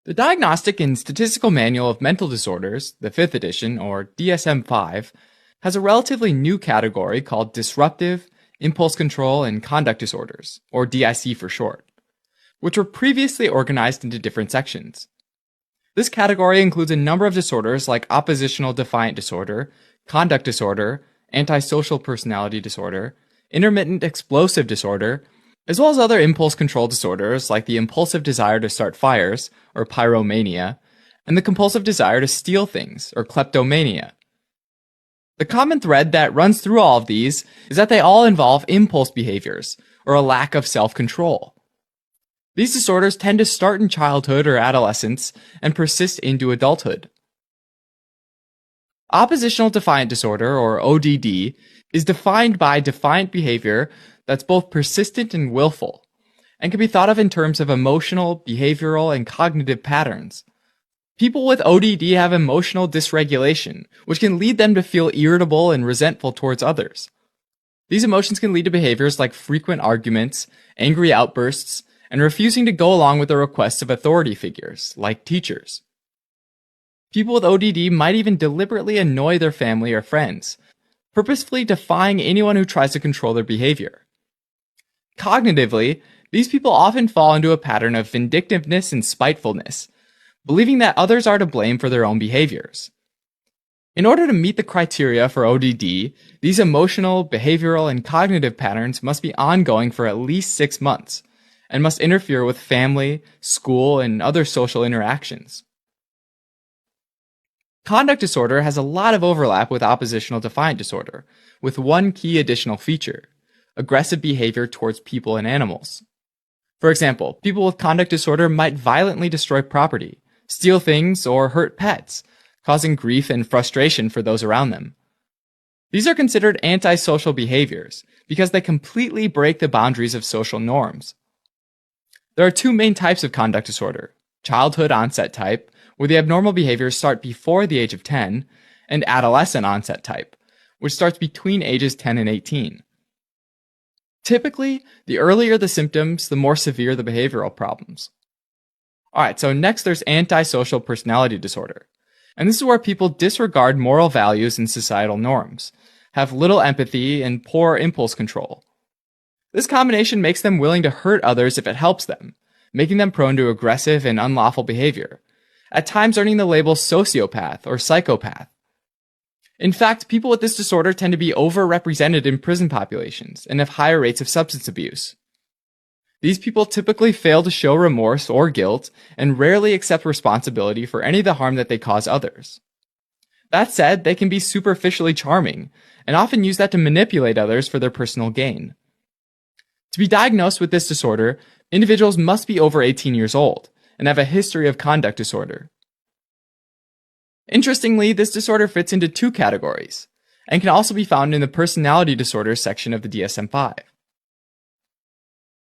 The Diagnostic and Statistical Manual of Mental Disorders, the 5th edition, or DSM-5, has a relatively new category called Disruptive, Impulse Control, and Conduct Disorders, or DIC for short, which were previously organized into different sections. This category includes a number of disorders like oppositional defiant disorder, conduct disorder, antisocial personality disorder, intermittent explosive disorder, as well as other impulse control disorders like the impulsive desire to start fires, or pyromania, and the compulsive desire to steal things, or kleptomania. The common thread that runs through all of these is that they all involve impulse behaviors, or a lack of self-control. These disorders tend to start in childhood or adolescence and persist into adulthood. Oppositional defiant disorder, or ODD, is defined by defiant behavior that's both persistent and willful, and can be thought of in terms of emotional, behavioral, and cognitive patterns. People with ODD have emotional dysregulation, which can lead them to feel irritable and resentful towards others. These emotions can lead to behaviors like frequent arguments, angry outbursts, and refusing to go along with the requests of authority figures, like teachers. People with ODD might even deliberately annoy their family or friends, purposefully defying anyone who tries to control their behavior. Cognitively, these people often fall into a pattern of vindictiveness and spitefulness, believing that others are to blame for their own behaviors. In order to meet the criteria for ODD, these emotional, behavioral, and cognitive patterns must be ongoing for at least 6 months, and must interfere with family, school, and other social interactions. Conduct disorder has a lot of overlap with oppositional defiant disorder, with one key additional feature: aggressive behavior towards people and animals. For example, people with conduct disorder might violently destroy property, steal things, or hurt pets, causing grief and frustration for those around them. These are considered antisocial behaviors because they completely break the boundaries of social norms. There are two main types of conduct disorder: childhood onset type, where the abnormal behaviors start before the age of 10, and adolescent onset type, which starts between ages 10 and 18. Typically, the earlier the symptoms, the more severe the behavioral problems. Alright, so next there's antisocial personality disorder. And this is where people disregard moral values and societal norms, have little empathy, and poor impulse control. This combination makes them willing to hurt others if it helps them, making them prone to aggressive and unlawful behavior, at times earning the label sociopath or psychopath. In fact, people with this disorder tend to be overrepresented in prison populations and have higher rates of substance abuse. These people typically fail to show remorse or guilt and rarely accept responsibility for any of the harm that they cause others. That said, they can be superficially charming and often use that to manipulate others for their personal gain. To be diagnosed with this disorder, individuals must be over 18 years old and have a history of conduct disorder. Interestingly, this disorder fits into 2 categories, and can also be found in the personality disorders section of the DSM-5.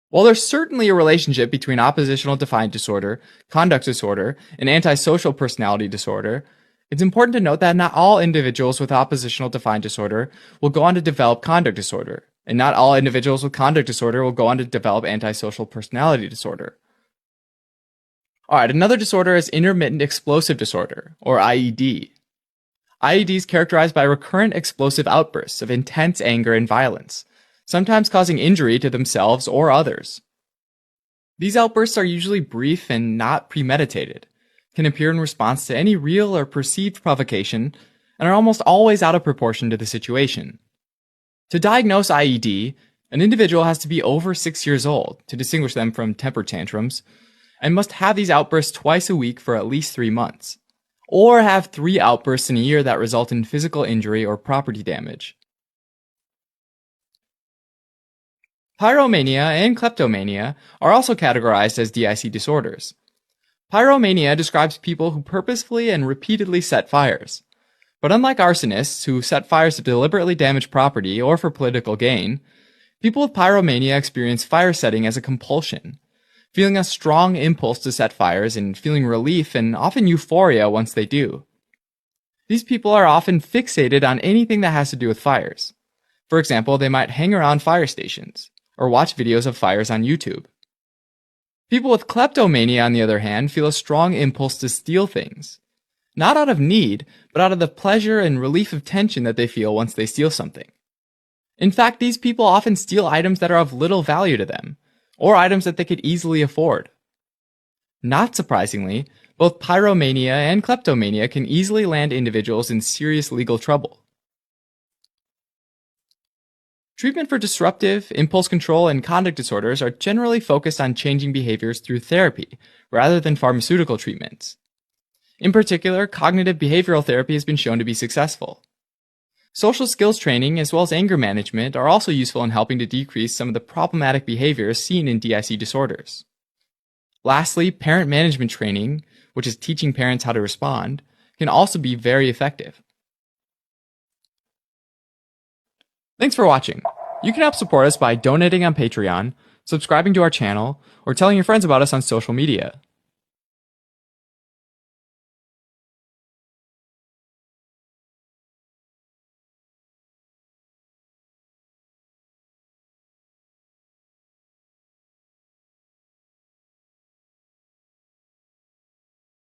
While there's certainly a relationship between oppositional defiant disorder, conduct disorder, and antisocial personality disorder, it's important to note that not all individuals with oppositional defiant disorder will go on to develop conduct disorder, and not all individuals with conduct disorder will go on to develop antisocial personality disorder. Alright, another disorder is intermittent explosive disorder, or IED. IED is characterized by recurrent explosive outbursts of intense anger and violence, sometimes causing injury to themselves or others. These outbursts are usually brief and not premeditated, can appear in response to any real or perceived provocation, and are almost always out of proportion to the situation. To diagnose IED, an individual has to be over 6 years old to distinguish them from temper tantrums, and must have these outbursts twice a week for at least 3 months, or have 3 outbursts in a year that result in physical injury or property damage. Pyromania and kleptomania are also categorized as DIC disorders. Pyromania describes people who purposefully and repeatedly set fires. But unlike arsonists who set fires to deliberately damage property or for political gain, people with pyromania experience fire setting as a compulsion, feeling a strong impulse to set fires and feeling relief and often euphoria once they do. These people are often fixated on anything that has to do with fires. For example, they might hang around fire stations, or watch videos of fires on YouTube. People with kleptomania, on the other hand, feel a strong impulse to steal things. Not out of need, but out of the pleasure and relief of tension that they feel once they steal something. In fact, these people often steal items that are of little value to them, or items that they could easily afford. Not surprisingly, both pyromania and kleptomania can easily land individuals in serious legal trouble. Treatment for disruptive, impulse control, and conduct disorders are generally focused on changing behaviors through therapy, rather than pharmaceutical treatments. In particular, cognitive behavioral therapy has been shown to be successful. Social skills training, as well as anger management, are also useful in helping to decrease some of the problematic behaviors seen in DIC disorders. Lastly, parent management training, which is teaching parents how to respond, can also be very effective. Thanks for watching. You can help support us by donating on Patreon, subscribing to our channel, or telling your friends about us on social media.